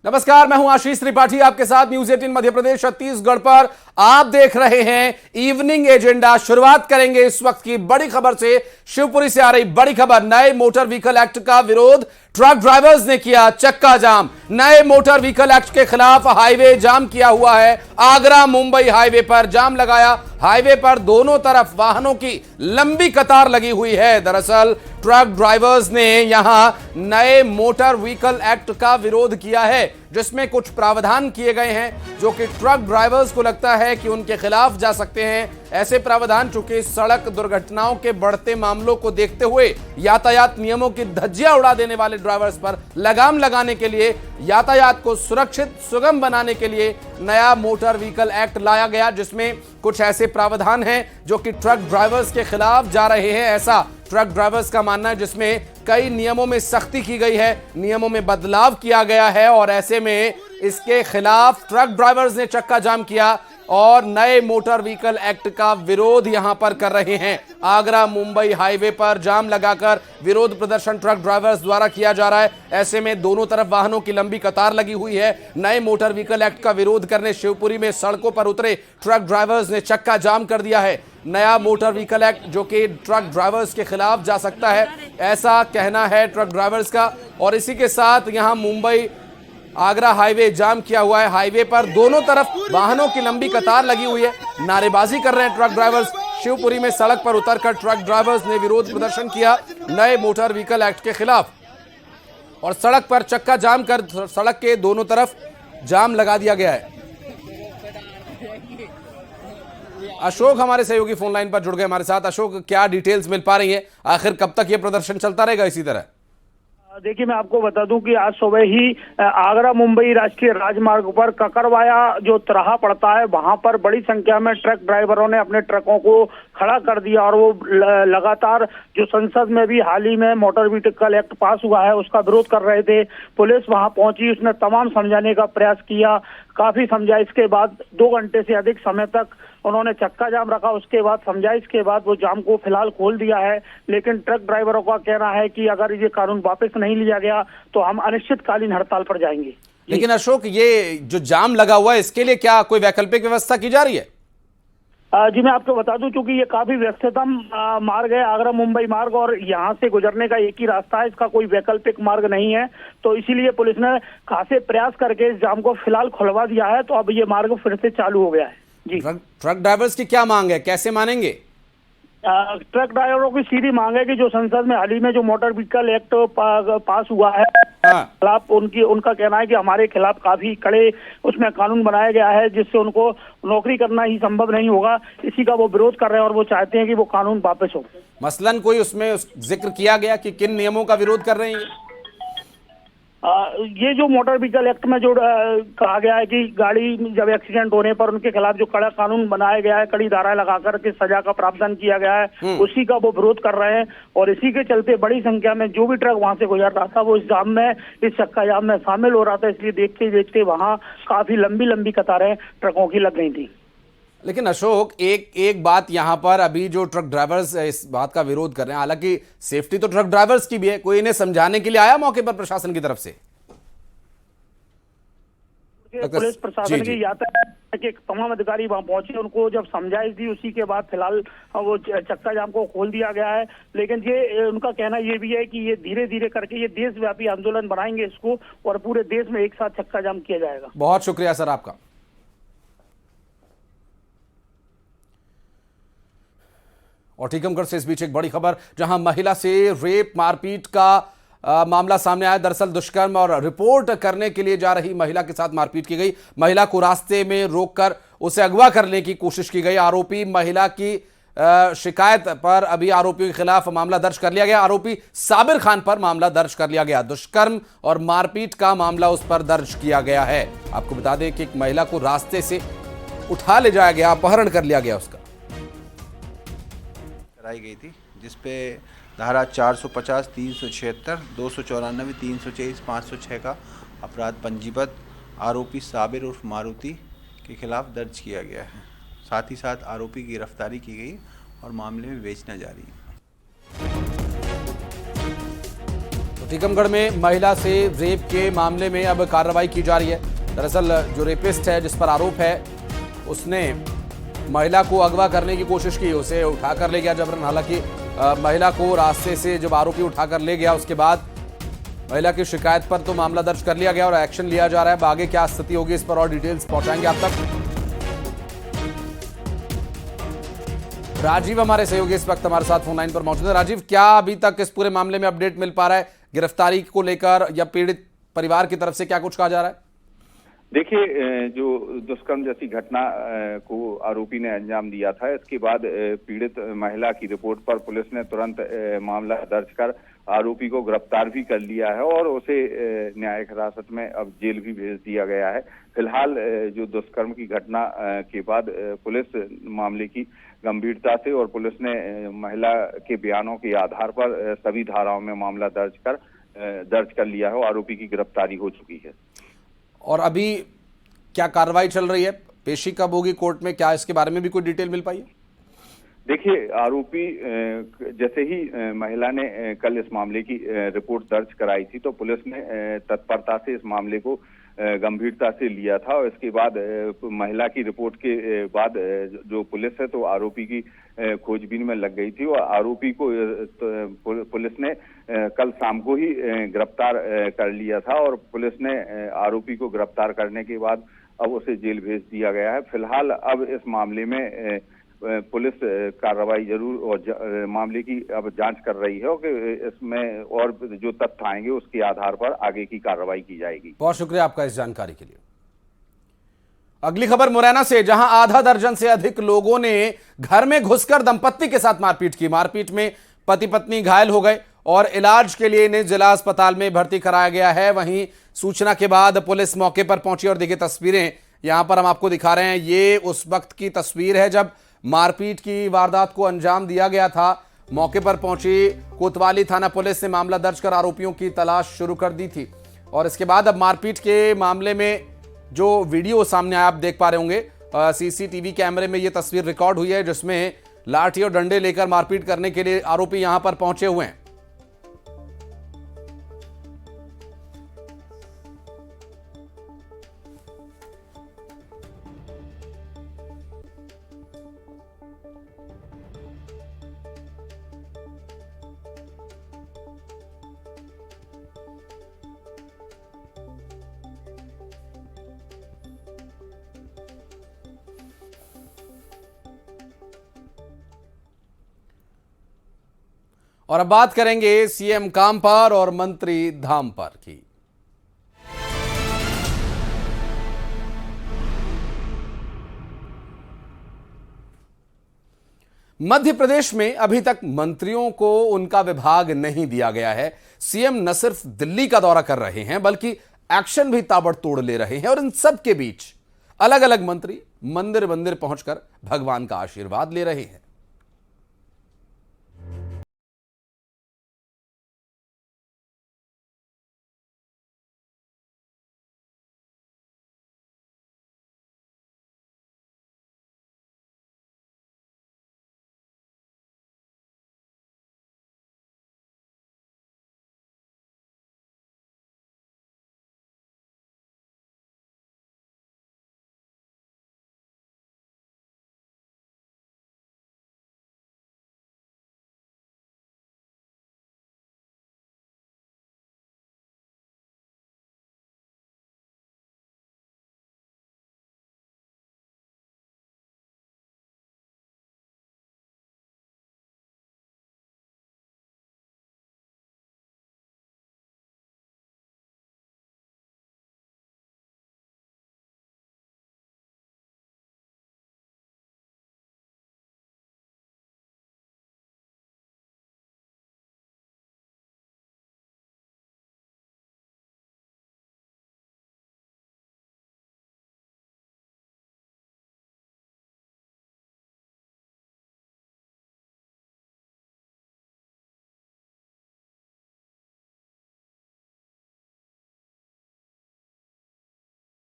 नमस्कार, मैं हूं आशीष त्रिपाठी आपके साथ न्यूज 18 मध्य प्रदेश छत्तीसगढ़ पर। आप देख रहे हैं इवनिंग एजेंडा। शुरुआत करेंगे इस वक्त की बड़ी खबर से। शिवपुरी से आ रही बड़ी खबर, नए मोटर व्हीकल एक्ट का विरोध, ट्रक ड्राइवर्स ने किया चक्का जाम। नए मोटर व्हीकल एक्ट के खिलाफ हाईवे जाम किया हुआ है। आगरा मुंबई हाईवे पर जाम लगाया। हाईवे पर दोनों तरफ वाहनों की लंबी कतार लगी हुई है। दरअसल ट्रक ड्राइवर्स ने यहां नए मोटर व्हीकल एक्ट का विरोध किया है, जिसमें कुछ प्रावधान किए गए हैं जो कि ट्रक ड्राइवर्स को लगता है कि उनके खिलाफ जा सकते हैं। ऐसे प्रावधान चूंकि सड़क दुर्घटनाओं के बढ़ते मामलों को देखते हुए यातायात नियमों की धज्जियां उड़ा देने वाले ड्राइवर्स पर लगाम लगाने के लिए, यातायात को सुरक्षित सुगम बनाने के लिए नया मोटर व्हीकल एक्ट लाया गया, जिसमें कुछ ऐसे प्रावधान हैं जो कि ट्रक ड्राइवर्स के खिलाफ जा रहे हैं। ऐसा ट्रक ड्राइवर्स का मानना है, जिसमें कई नियमों में सख्ती की गई है, नियमों में बदलाव किया गया है और ऐसे में इसके खिलाफ ट्रक ड्राइवर्स ने चक्का जाम किया और नए मोटर व्हीकल एक्ट का विरोध यहां पर कर रहे हैं। आगरा मुंबई हाईवे पर जाम लगाकर विरोध प्रदर्शन ट्रक ड्राइवर्स द्वारा किया जा रहा है। ऐसे में दोनों तरफ वाहनों की लंबी कतार लगी हुई है। नए मोटर व्हीकल एक्ट का विरोध करने शिवपुरी में सड़कों पर उतरे ट्रक ड्राइवर्स ने चक्का जाम कर दिया है। नया मोटर व्हीकल एक्ट जो कि ट्रक ड्राइवर्स के खिलाफ जा सकता है, ऐसा कहना है ट्रक ड्राइवर्स का। और इसी के साथ यहां मुंबई आगरा हाईवे जाम किया हुआ है। हाईवे पर दोनों तरफ वाहनों की लंबी कतार लगी हुई है। नारेबाजी कर रहे हैं ट्रक ड्राइवर्स। शिवपुरी में सड़क पर उतरकर ट्रक ड्राइवर्स ने विरोध प्रदर्शन किया नए मोटर व्हीकल एक्ट के खिलाफ और सड़क पर चक्का जाम कर सड़क के दोनों तरफ जाम लगा दिया गया है। अशोक हमारे सहयोगी फोन लाइन पर जुड़ गए हमारे साथ। अशोक, क्या डिटेल्स मिल पा रही है? आखिर कब तक यह प्रदर्शन चलता रहेगा इसी तरह? देखिए, मैं आपको बता दूं कि आज सुबह ही आगरा मुंबई राष्ट्रीय राजमार्ग पर ककरवाया जो तिराहा पड़ता है, वहां पर बड़ी संख्या में ट्रक ड्राइवरों ने अपने ट्रकों को खड़ा कर दिया और वो लगातार जो संसद में भी हाल ही में मोटर व्हीकल एक्ट पास हुआ है उसका विरोध कर रहे थे। पुलिस वहां पहुंची, उसने तमाम समझाने का प्रयास किया, काफी समझा। इसके बाद 2 घंटे से अधिक समय तक उन्होंने चक्का जाम रखा। उसके बाद समझाइश के बाद वो जाम को फिलहाल खोल दिया है। लेकिन ट्रक ड्राइवरों का कहना है कि अगर ये कानून वापस नहीं लिया गया तो हम अनिश्चितकालीन हड़ताल पर जाएंगे। लेकिन अशोक, ये जो जाम लगा हुआ है इसके लिए क्या कोई वैकल्पिक व्यवस्था की जा रही है? जी, मैं आपको बता दूं, क्योंकि ये काफी व्यस्ततम मार्ग है, आगरा मुंबई मार्ग, और यहाँ से गुजरने का एक ही रास्ता है, इसका कोई वैकल्पिक मार्ग नहीं है। तो इसीलिए पुलिस ने खासे प्रयास करके इस जाम को फिलहाल खुलवा दिया है। तो अब ये मार्ग फिर से चालू हो गया है। जी, ट्रक ड्राइवर्स की क्या मांग है, कैसे मानेंगे? ट्रक ड्राइवरों की सीधी मांग है कि जो संसद में हाल ही में जो मोटर व्हीकल एक्ट पास हुआ है, खिलाफ उनका कहना है कि हमारे खिलाफ काफी कड़े उसमें कानून बनाया गया है, जिससे उनको नौकरी करना ही संभव नहीं होगा। इसी का वो विरोध कर रहे हैं और वो चाहते हैं कि वो कानून वापस हो। मसलन कोई उसमें जिक्र किया गया कि किन नियमों का विरोध कर रहे हैं? ये जो मोटर व्हीकल एक्ट में जो कहा गया है कि गाड़ी जब एक्सीडेंट होने पर उनके खिलाफ जो कड़ा कानून बनाया गया है, कड़ी धाराएं लगाकर के सजा का प्रावधान किया गया है, उसी का वो विरोध कर रहे हैं। और इसी के चलते बड़ी संख्या में जो भी ट्रक वहां से गुजर रहा था वो इस जाम में, इस चक्का जाम में शामिल हो रहा था। इसलिए देखते देखते वहां काफी लंबी लंबी कतारें ट्रकों की लग गई थी। लेकिन अशोक, एक बात यहां पर, अभी जो ट्रक ड्राइवर्स इस बात का विरोध कर रहे हैं, हालांकि सेफ्टी तो ट्रक ड्राइवर्स की भी है, कोई इन्हें समझाने के लिए आया मौके पर प्रशासन की तरफ से? पुलिस प्रशासन की यातायात के तमाम अधिकारी वहां पहुंचे, उनको जब समझाइश दी, उसी के बाद फिलहाल वो चक्का जाम को खोल दिया गया है। लेकिन ये उनका कहना ये भी है कि ये धीरे धीरे करके ये देशव्यापी आंदोलन बनाएंगे इसको, और पूरे देश में एक साथ चक्का जाम किया जाएगा। बहुत शुक्रिया सर आपका। और टीकमगढ़ से इस बीच एक बड़ी खबर, जहां महिला से रेप मारपीट का मामला सामने आया। दरअसल दुष्कर्म और रिपोर्ट करने के लिए जा रही महिला के साथ मारपीट की गई। महिला को रास्ते में रोककर उसे अगवा करने की कोशिश की गई। आरोपी महिला की शिकायत पर अभी आरोपी के खिलाफ मामला दर्ज कर लिया गया। आरोपी साबिर खान पर मामला दर्ज कर लिया गया। दुष्कर्म और मारपीट का मामला उस पर दर्ज किया गया है। आपको बता दें कि एक महिला को रास्ते से उठा ले जाया गया, अपहरण कर लिया गया, उसका कराई गई थी, जिसपे धारा 450, 376, 294, 323, 506 का अपराध पंजीबद्ध आरोपी साबिर उर्फ मारुति के खिलाफ दर्ज किया गया है। साथ ही साथ आरोपी की गिरफ्तारी की गई और मामले में विवेचना जारी है। तो टीकमगढ़ में महिला से रेप के मामले में अब कार्रवाई की जा रही है। दरअसल जो रेपिस्ट है, जिस पर आरोप है, उसने महिला को अगवा करने की कोशिश की, उसे उठाकर ले गया जबरन। हालांकि महिला को रास्ते से जब आरोपी उठाकर ले गया, उसके बाद महिला की शिकायत पर तो मामला दर्ज कर लिया गया और एक्शन लिया जा रहा है। अब आगे क्या स्थिति होगी, इस पर और डिटेल्स पहुंचाएंगे आप तक। राजीव हमारे सहयोगी इस वक्त हमारे साथ फोन लाइन पर मौजूद है। राजीव, क्या अभी तक इस पूरे मामले में अपडेट मिल पा रहा है, गिरफ्तारी को लेकर या पीड़ित परिवार की तरफ से क्या कुछ कहा जा रहा है? देखिए, जो दुष्कर्म जैसी घटना को आरोपी ने अंजाम दिया था, इसके बाद पीड़ित महिला की रिपोर्ट पर पुलिस ने तुरंत मामला दर्ज कर आरोपी को गिरफ्तार भी कर लिया है और उसे न्यायिक हिरासत में अब जेल भी भेज दिया गया है। फिलहाल जो दुष्कर्म की घटना के बाद पुलिस मामले की गंभीरता से और पुलिस ने महिला के बयानों के आधार पर सभी धाराओं में मामला दर्ज कर लिया है और आरोपी की गिरफ्तारी हो चुकी है। और अभी क्या कार्रवाई चल रही है, पेशी कब होगी कोर्ट में, क्या इसके बारे में भी कोई डिटेल मिल पाई है? देखिए, आरोपी जैसे ही महिला ने कल इस मामले की रिपोर्ट दर्ज कराई थी, तो पुलिस ने तत्परता से इस मामले को गंभीरता से लिया था और इसके बाद महिला की रिपोर्ट के बाद जो पुलिस है तो आरोपी की खोजबीन में लग गई थी और आरोपी को पुलिस ने कल शाम को ही गिरफ्तार कर लिया था और पुलिस ने आरोपी को गिरफ्तार करने के बाद अब उसे जेल भेज दिया गया है। फिलहाल अब इस मामले में पुलिस कार्रवाई जरूर और मामले की अब जांच कर रही है कि इसमें और जो तथ्य आएंगे उसके आधार पर आगे की कार्रवाई की जाएगी। बहुत शुक्रिया आपका इस जानकारी के लिए। अगली खबर मुरैना से, जहां आधा दर्जन से अधिक लोगों ने घर में घुसकर दंपत्ति के साथ मारपीट की। मारपीट में पति पत्नी घायल हो गए और इलाज के लिए इन्हें जिला अस्पताल में भर्ती कराया गया है। वहीं सूचना के बाद पुलिस मौके पर पहुंची और देखिए तस्वीरें यहां पर हम आपको दिखा रहे हैं। ये उस वक्त की तस्वीर है जब मारपीट की वारदात को अंजाम दिया गया था। मौके पर पहुंची कोतवाली थाना पुलिस ने मामला दर्ज कर आरोपियों की तलाश शुरू कर दी थी और इसके बाद अब मारपीट के मामले में जो वीडियो सामने आया आप देख पा रहे होंगे, सीसीटीवी कैमरे में ये तस्वीर रिकॉर्ड हुई है जिसमें लाठी और डंडे लेकर मारपीट करने के लिए आरोपी यहां पर पहुंचे हुए हैं। और अब बात करेंगे सीएम काम पर और मंत्री धाम पर की। मध्य प्रदेश में अभी तक मंत्रियों को उनका विभाग नहीं दिया गया है। सीएम न सिर्फ दिल्ली का दौरा कर रहे हैं बल्कि एक्शन भी ताबड़तोड़ ले रहे हैं और इन सब के बीच अलग अलग मंत्री मंदिर मंदिर पहुंचकर भगवान का आशीर्वाद ले रहे हैं।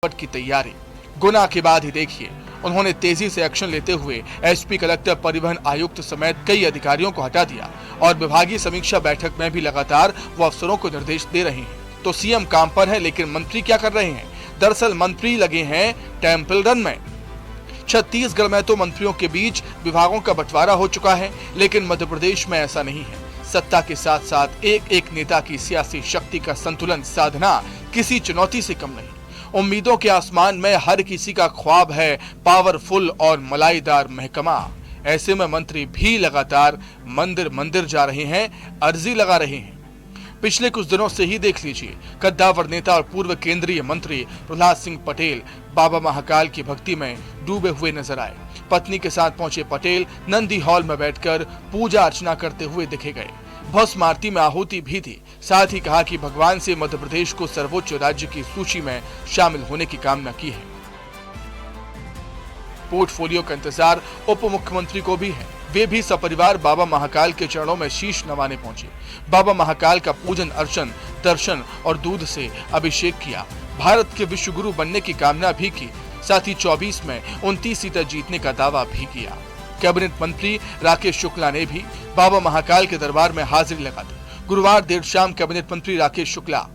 की तैयारी। गुना के बाद ही देखिए उन्होंने तेजी से एक्शन लेते हुए एसपी, कलेक्टर, परिवहन आयुक्त समेत कई अधिकारियों को हटा दिया और विभागीय समीक्षा बैठक में भी लगातार वो अफसरों को निर्देश दे रहे हैं। तो सीएम काम पर है, लेकिन मंत्री क्या कर रहे हैं? दरअसल मंत्री लगे हैं टेम्पल रन में। छत्तीसगढ़ में तो मंत्रियों के बीच विभागों का बंटवारा हो चुका है, लेकिन मध्य प्रदेश में ऐसा नहीं है। सत्ता के साथ साथ एक एक नेता की सियासी शक्ति का संतुलन साधना किसी चुनौती से कम नहीं। उम्मीदों के आसमान में हर किसी का ख्वाब है पावरफुल और मलाईदार महकमा। ऐसे में मंत्री भी लगातार मंदिर मंदिर जा रहे हैं, अर्जी लगा रहे हैं। पिछले कुछ दिनों से ही देख लीजिए, कद्दावर नेता और पूर्व केंद्रीय मंत्री प्रहलाद सिंह पटेल बाबा महाकाल की भक्ति में डूबे हुए नजर आए। पत्नी के साथ पहुंचे पटेल नंदी हॉल में बैठकर पूजा अर्चना करते हुए देखे गए। भस्म आरती में आहुति भी थी। साथ ही कहा कि भगवान से मध्य प्रदेश को सर्वोच्च राज्य की सूची में शामिल होने की कामना की है। पोर्टफोलियो का इंतजार उप मुख्यमंत्री को भी है। वे भी सपरिवार बाबा महाकाल के चरणों में शीश नवाने पहुंचे। बाबा महाकाल का पूजन अर्चन, दर्शन और दूध से अभिषेक किया। भारत के विश्व गुरु बनने की कामना भी की। साथ ही 24 में 29 सीटें जीतने का दावा भी किया। कैबिनेट मंत्री राकेश शुक्ला ने भी बाबा महाकाल के दरबार में हाजिरी लगा दी। गुरुवार देर शाम कैबिनेट मंत्री राकेश शुक्ला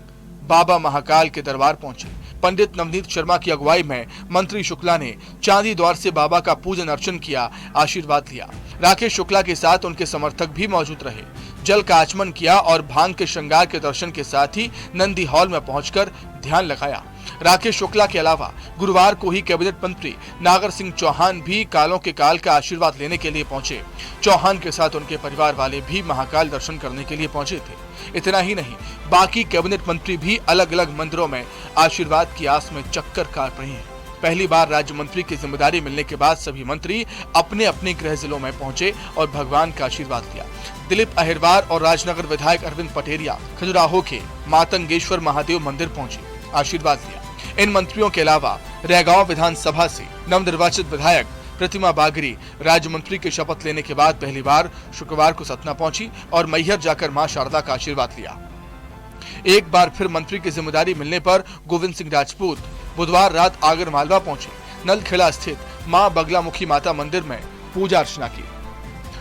बाबा महाकाल के दरबार पहुंचे। पंडित नवनीत शर्मा की अगुवाई में मंत्री शुक्ला ने चांदी द्वार से बाबा का पूजन अर्चन किया, आशीर्वाद लिया। राकेश शुक्ला के साथ उनके समर्थक भी मौजूद रहे। जल का आचमन किया और भांग के श्रृंगार के दर्शन के साथ ही नंदी हॉल में पहुंचकर ध्यान लगाया। राकेश शुक्ला के अलावा गुरुवार को ही कैबिनेट मंत्री नागर सिंह चौहान भी कालों के काल का आशीर्वाद लेने के लिए पहुंचे। चौहान के साथ उनके परिवार वाले भी महाकाल दर्शन करने के लिए पहुंचे थे। इतना ही नहीं, बाकी कैबिनेट मंत्री भी अलग अलग मंदिरों में आशीर्वाद की आस में चक्कर काट रहे हैं। पहली बार राज्य मंत्री की जिम्मेदारी मिलने के बाद सभी मंत्री अपने अपने गृह जिलों में पहुंचे और भगवान का आशीर्वाद लिया। दिलीप अहिरवार और राजनगर विधायक अरविंद पटेरिया खजुराहो के मातंगेश्वर महादेव मंदिर पहुंचे, आशीर्वाद लिया। इन मंत्रियों के अलावा रैगांव विधानसभा से नवनिर्वाचित विधायक प्रतिमा बागरी राज्य मंत्री की शपथ लेने के बाद पहली बार शुक्रवार को सतना पहुंची और मैहर जाकर मां शारदा का आशीर्वाद लिया। एक बार फिर मंत्री की जिम्मेदारी मिलने पर गोविंद सिंह राजपूत बुधवार रात आगर मालवा पहुंचे। नलखेड़ा स्थित मां बगलामुखी माता मंदिर में पूजा अर्चना की।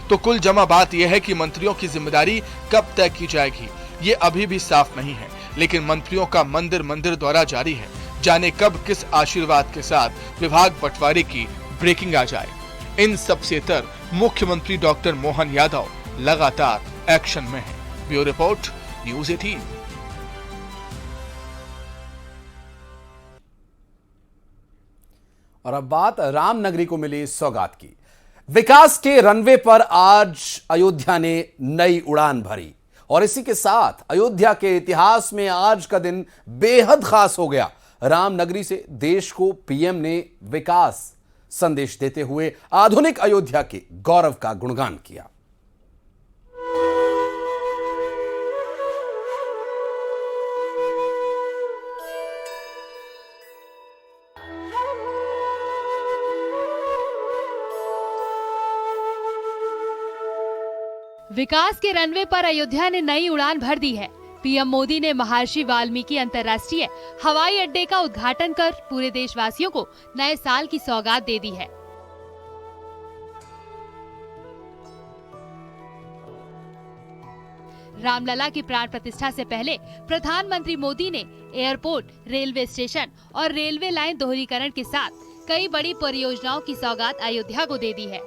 तो कुल जमा बात यह है कि मंत्रियों की जिम्मेदारी कब तय की जाएगी ये अभी भी साफ नहीं है, लेकिन मंत्रियों का मंदिर मंदिर दौरा जारी है। जाने कब किस आशीर्वाद के साथ विभाग बंटवारे की ब्रेकिंग आ जाए। इन सबसे तर मुख्यमंत्री डॉक्टर मोहन यादव लगातार एक्शन में है। Bureau report, news 18। और अब बात रामनगरी को मिली सौगात की। विकास के रनवे पर आज अयोध्या ने नई उड़ान भरी और इसी के साथ अयोध्या के इतिहास में आज का दिन बेहद खास हो गया। रामनगरी से देश को पीएम ने विकास संदेश देते हुए आधुनिक अयोध्या के गौरव का गुणगान किया। विकास के रनवे पर अयोध्या ने नई उड़ान भर दी है। पीएम मोदी ने महर्षि वाल्मीकि अंतर्राष्ट्रीय हवाई अड्डे का उद्घाटन कर पूरे देशवासियों को नए साल की सौगात दे दी है। रामलला की प्राण प्रतिष्ठा से पहले प्रधानमंत्री मोदी ने एयरपोर्ट, रेलवे स्टेशन और रेलवे लाइन दोहरीकरण के साथ कई बड़ी परियोजनाओं की सौगात अयोध्या को दे दी है।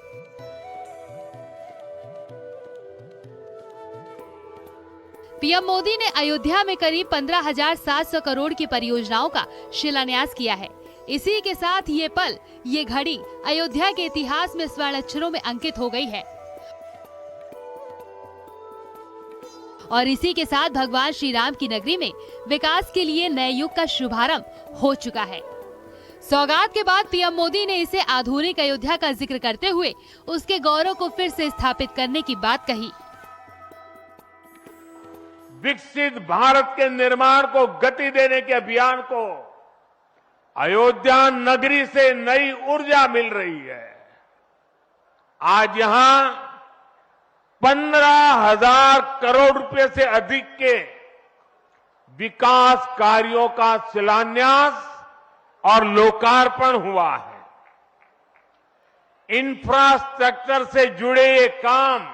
पीएम मोदी ने अयोध्या में करीब 15,700 करोड़ की परियोजनाओं का शिलान्यास किया है। इसी के साथ ये पल, ये घड़ी अयोध्या के इतिहास में स्वर्ण अक्षरों में अंकित हो गई है। और इसी के साथ भगवान श्री राम की नगरी में विकास के लिए नए युग का शुभारंभ हो चुका है। सौगात के बाद पीएम मोदी ने इसे आधुनिक अयोध्या का जिक्र करते हुए उसके गौरव को फिर से स्थापित करने की बात कही। विकसित भारत के निर्माण को गति देने के अभियान को अयोध्या नगरी से नई ऊर्जा मिल रही है। आज यहां 15,000 करोड़ रुपए से अधिक के विकास कार्यों का शिलान्यास और लोकार्पण हुआ है। इंफ्रास्ट्रक्चर से जुड़े ये काम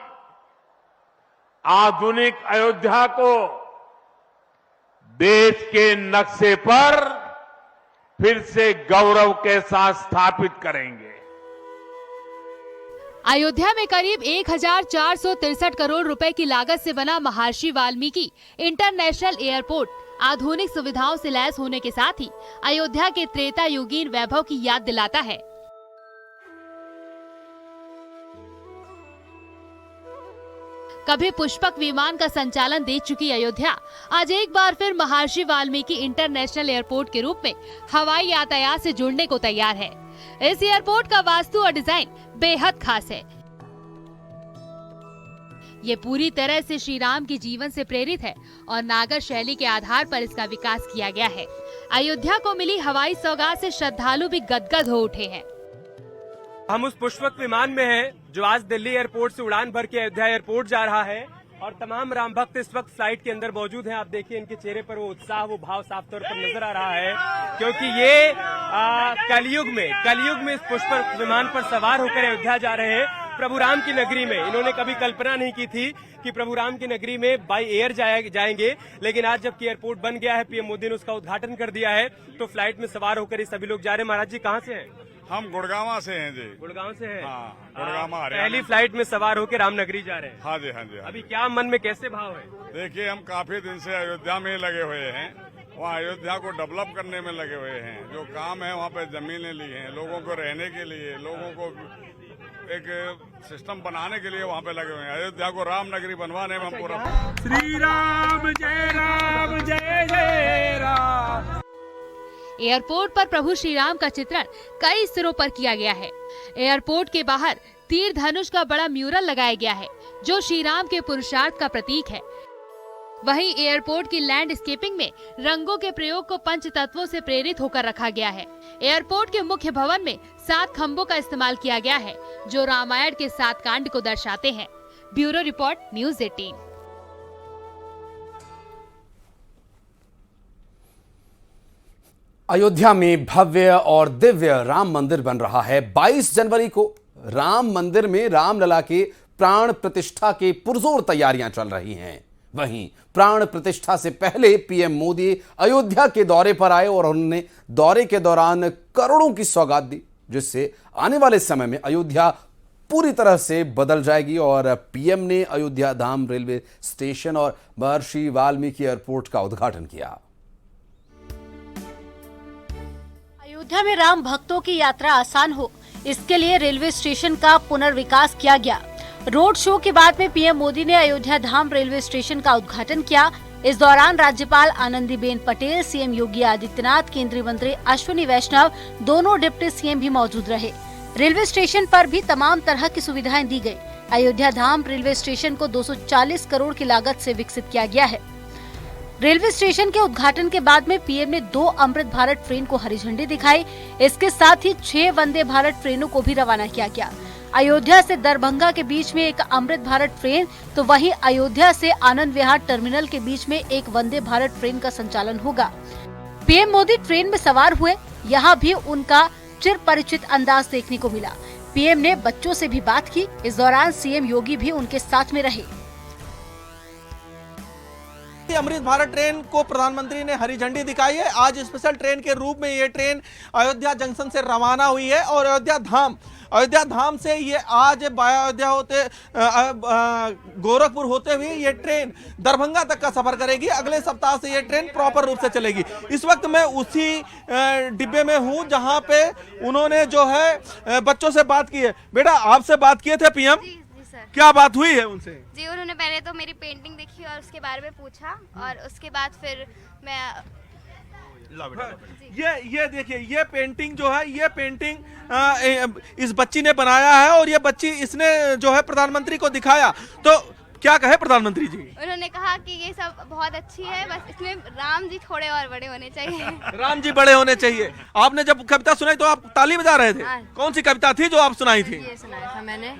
आधुनिक अयोध्या को देश के नक्शे पर फिर से गौरव के साथ स्थापित करेंगे। अयोध्या में करीब 1463 करोड़ रुपए की लागत से बना महर्षि वाल्मीकि इंटरनेशनल एयरपोर्ट आधुनिक सुविधाओं से लैस होने के साथ ही अयोध्या के त्रेता युगीन वैभव की याद दिलाता है। कभी पुष्पक विमान का संचालन दे चुकी अयोध्या आज एक बार फिर महर्षि वाल्मीकि इंटरनेशनल एयरपोर्ट के रूप में हवाई यातायात से जुड़ने को तैयार है। इस एयरपोर्ट का वास्तु और डिजाइन बेहद खास है। ये पूरी तरह से श्री राम के जीवन से प्रेरित है और नागर शैली के आधार पर इसका विकास किया गया है। अयोध्या को मिली हवाई सौगात से श्रद्धालु भी गदगद हो उठे हैं। हम उस पुष्पक विमान में हैं जो आज दिल्ली एयरपोर्ट से उड़ान भर के अयोध्या एयरपोर्ट जा रहा है और तमाम राम भक्त इस वक्त फ्लाइट के अंदर मौजूद हैं। आप देखिए इनके चेहरे पर वो उत्साह, वो भाव साफ तौर पर नजर आ रहा है, क्योंकि ये कलयुग में इस पुष्पक विमान पर सवार होकर अयोध्या जा रहे हैं प्रभु राम की नगरी में। इन्होंने कभी कल्पना नहीं की थी कि प्रभु राम की नगरी में बाय एयर जाएंगे, लेकिन आज जबकि एयरपोर्ट बन गया है, पीएम मोदी ने उसका उद्घाटन कर दिया है, तो फ्लाइट में सवार होकर ये सभी लोग जा रहे हैं। महाराज जी कहाँ से हैं? हम गुड़गांव से हैं जी। गुड़गांव से हैं? हाँ, गुड़गांव पहली फ्लाइट में सवार होकर रामनगरी जा रहे हैं। हाँ जी, हाँ जी। अभी क्या मन में कैसे भाव है? देखिए, हम काफी दिन से अयोध्या में लगे हुए हैं, वहाँ अयोध्या को डेवलप करने में लगे हुए हैं। जो काम है वहाँ पे जमीनें ली हैं, लोगों को रहने के लिए, लोगों को एक सिस्टम बनाने के लिए वहाँ पे लगे हुए हैं। अयोध्या को राम नगरी बनवाने में हम पूरा। श्री राम जय जय राम। एयरपोर्ट पर प्रभु श्री राम का चित्रण कई स्तरों पर किया गया है। एयरपोर्ट के बाहर तीर धनुष का बड़ा म्यूरल लगाया गया है जो श्री राम के पुरुषार्थ का प्रतीक है। वहीं एयरपोर्ट की लैंडस्केपिंग में रंगों के प्रयोग को पंच तत्वों से प्रेरित होकर रखा गया है। एयरपोर्ट के मुख्य भवन में 7 खंभों का इस्तेमाल किया गया है जो रामायण के 7 कांड को दर्शाते हैं। Bureau report, news 18। अयोध्या में भव्य और दिव्य राम मंदिर बन रहा है। 22 जनवरी को राम मंदिर में रामलला के प्राण प्रतिष्ठा की पुरजोर तैयारियां चल रही हैं। वहीं प्राण प्रतिष्ठा से पहले पीएम मोदी अयोध्या के दौरे पर आए और उन्होंने दौरे के दौरान करोड़ों की सौगात दी, जिससे आने वाले समय में अयोध्या पूरी तरह से बदल जाएगी। और पीएम ने अयोध्या धाम रेलवे स्टेशन और महर्षि वाल्मीकि एयरपोर्ट का उद्घाटन किया। अयोध्या में राम भक्तों की यात्रा आसान हो, इसके लिए रेलवे स्टेशन का पुनर्विकास किया गया। रोड शो के बाद में पीएम मोदी ने अयोध्या धाम रेलवे स्टेशन का उद्घाटन किया। इस दौरान राज्यपाल आनंदीबेन पटेल, सीएम योगी आदित्यनाथ, केंद्रीय मंत्री अश्विनी वैष्णव, दोनों डिप्टी सीएम भी मौजूद रहे। रेलवे स्टेशन पर भी तमाम तरह की सुविधाएं दी गई। अयोध्या धाम रेलवे स्टेशन को 240 करोड़ की लागत से विकसित किया गया है। रेलवे स्टेशन के उद्घाटन के बाद में पीएम ने 2 अमृत भारत ट्रेन को हरी झंडी दिखाई। इसके साथ ही 6 वंदे भारत ट्रेनों को भी रवाना किया गया। अयोध्या से दरभंगा के बीच में एक अमृत भारत ट्रेन, तो वहीं अयोध्या से आनंद विहार टर्मिनल के बीच में एक वंदे भारत ट्रेन का संचालन होगा। पीएम मोदी ट्रेन में सवार हुए, यहाँ भी उनका चिर परिचित अंदाज देखने को मिला। पीएम ने बच्चों से भी बात की। इस दौरान सीएम योगी भी उनके साथ में रहे। अमृत भारत ट्रेन को प्रधानमंत्री ने हरी झंडी दिखाई है। आज स्पेशल ट्रेन के रूप में ये ट्रेन अयोध्या जंक्शन से रवाना हुई है और अयोध्या धाम से ये आज बाया अयोध्या होते गोरखपुर होते हुए ये ट्रेन दरभंगा तक का सफर करेगी। अगले सप्ताह से ये ट्रेन प्रॉपर रूप से चलेगी। इस वक्त मैं उसी डिब्बे में हूँ जहाँ पे उन्होंने जो है बच्चों से बात की है। बेटा, आपसे बात किए थे पीएम? क्या बात हुई है उनसे? जी, उन्होंने पहले तो मेरी पेंटिंग देखी और उसके बारे में पूछा और उसके बाद फिर मैं ये देखिए, ये पेंटिंग जो है, ये पेंटिंग इस बच्ची ने बनाया है और ये बच्ची इसने जो है प्रधानमंत्री को दिखाया। तो क्या कहे प्रधानमंत्री जी? उन्होंने कहा कि ये सब बहुत अच्छी है, बस इसमें राम जी थोड़े और बड़े होने चाहिए। राम जी बड़े होने चाहिए। आपने जब कविता सुनाई तो आप ताली बजा रहे थे। कौन सी कविता थी जो आप सुनाई थी? ये सुनाया था मैंने।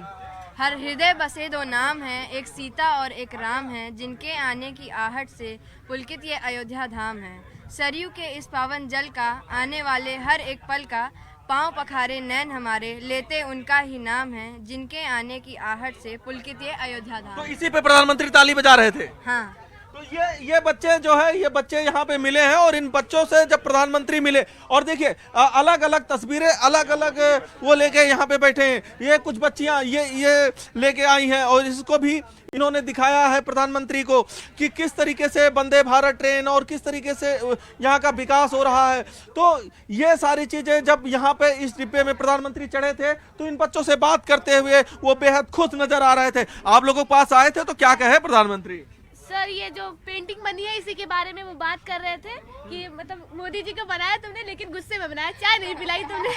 हर हृदय बसे 2 नाम हैं, एक सीता और एक राम है, जिनके आने की आहट से पुलकित ये अयोध्या धाम है। सरयू के इस पावन जल का, आने वाले हर एक पल का, पांव पखारे नैन हमारे, लेते उनका ही नाम है, जिनके आने की आहट से पुलकित ये अयोध्या धाम। तो इसी पे प्रधानमंत्री ताली बजा रहे थे। हाँ, तो ये बच्चे जो है, ये बच्चे यहाँ पे मिले हैं और इन बच्चों से जब प्रधानमंत्री मिले और देखिए अलग अलग तस्वीरें, अलग अलग वो लेके यहाँ पे बैठे हैं। ये कुछ बच्चियाँ ये लेके आई हैं और इसको भी इन्होंने दिखाया है प्रधानमंत्री को कि किस तरीके से वंदे भारत ट्रेन और किस तरीके से यहाँ का विकास हो रहा है। तो ये सारी चीजें जब यहाँ पे इस डिब्बे में प्रधानमंत्री चढ़े थे तो इन बच्चों से बात करते हुए वो बेहद खुश नजर आ रहे थे। आप लोगों के पास आए थे तो क्या कहे प्रधानमंत्री? सर, ये जो पेंटिंग बनी है इसी के बारे में वो बात कर रहे थे कि मतलब मोदी जी को बनाया तुमने, लेकिन गुस्से में बनाया, चाय नहीं पिलाई तुमने।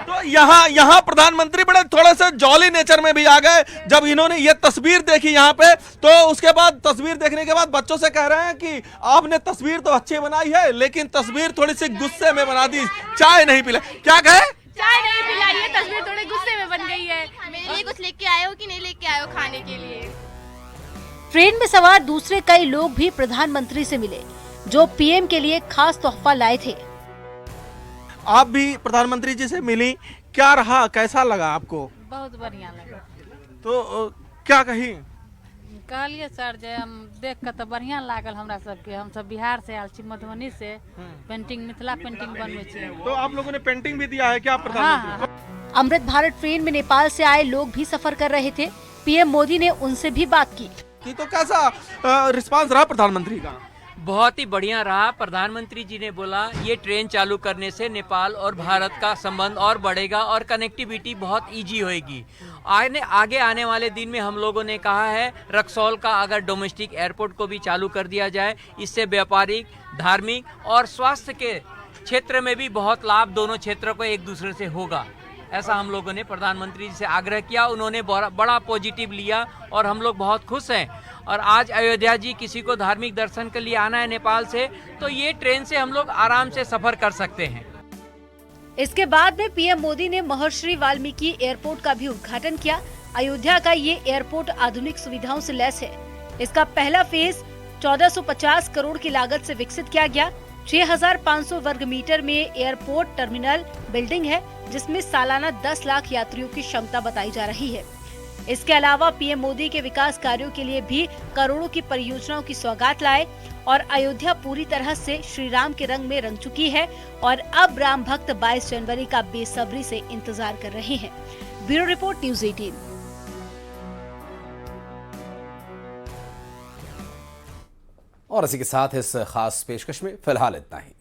तो यहाँ प्रधानमंत्री बड़े थोड़े से जॉली नेचर में भी आ गए जब इन्होंने ये तस्वीर देखी यहाँ पे। तो उसके बाद तस्वीर देखने के बाद बच्चों से कह रहे हैं कि आपने तस्वीर तो अच्छी बनाई है, लेकिन तस्वीर थोड़ी सी गुस्से में बना दी, चाय नहीं पिलाई। क्या कहे? चाय नहीं पिलाई है, तस्वीर थोड़े गुस्से में बन गई है। मेरे लिए कुछ लेके आए हो कि नहीं लेके आए हो खाने के लिए? ट्रेन में सवार दूसरे कई लोग भी प्रधानमंत्री से मिले, जो पीएम के लिए खास तोहफा लाए थे। आप भी प्रधानमंत्री जी से मिली, क्या रहा, कैसा लगा आपको? बहुत बढ़िया लगा। तो क्या कही? कहलिए सर जे हम देख के तो बढ़िया लागल हमरा सबके। हम सब बिहार से आयल छी, मधुबनी से, पेंटिंग मिथिला पेंटिंग बनवे छी। तो आप लोगों ने पेंटिंग भी दिया है क्या प्रधानमंत्री को? अमृत भारत ट्रेन में नेपाल से आए लोग भी सफर कर रहे थे। पीएम मोदी ने उनसे भी बात की। तो कैसा रिस्पांस रहा प्रधानमंत्री का? बहुत ही बढ़िया रहा। प्रधानमंत्री जी ने बोला ये ट्रेन चालू करने से नेपाल और भारत का संबंध और बढ़ेगा और कनेक्टिविटी बहुत इजी होएगी। आगे आने वाले दिन में हम लोगों ने कहा है रक्सौल का अगर डोमेस्टिक एयरपोर्ट को भी चालू कर दिया जाए, इससे व्यापारिक, धार्मिक और स्वास्थ्य के क्षेत्र में भी बहुत लाभ दोनों क्षेत्रों को एक दूसरे से होगा। ऐसा हम लोगों ने प्रधानमंत्री जी से आग्रह किया, उन्होंने बड़ा पॉजिटिव लिया और हम लोग बहुत खुश हैं। और आज अयोध्या जी किसी को धार्मिक दर्शन के लिए आना है नेपाल से, तो ये ट्रेन से हम लोग आराम से सफर कर सकते हैं। इसके बाद में पीएम मोदी ने महर्षि वाल्मीकि एयरपोर्ट का भी उद्घाटन किया। अयोध्या का ये एयरपोर्ट आधुनिक सुविधाओं से लैस है। इसका पहला फेज 1450 करोड़ की लागत से विकसित किया गया। 6500 वर्ग मीटर में एयरपोर्ट टर्मिनल बिल्डिंग है, जिसमें सालाना 10 लाख यात्रियों की क्षमता बताई जा रही है। इसके अलावा पीएम मोदी के विकास कार्यों के लिए भी करोड़ों की परियोजनाओं की सौगात लाए और अयोध्या पूरी तरह से श्री राम के रंग में रंग चुकी है और अब राम भक्त 22 जनवरी का बेसब्री से इंतजार कर रहे हैं। Bureau report, news 18। और इसी के साथ इस खास पेशकश में फिलहाल इतना ही।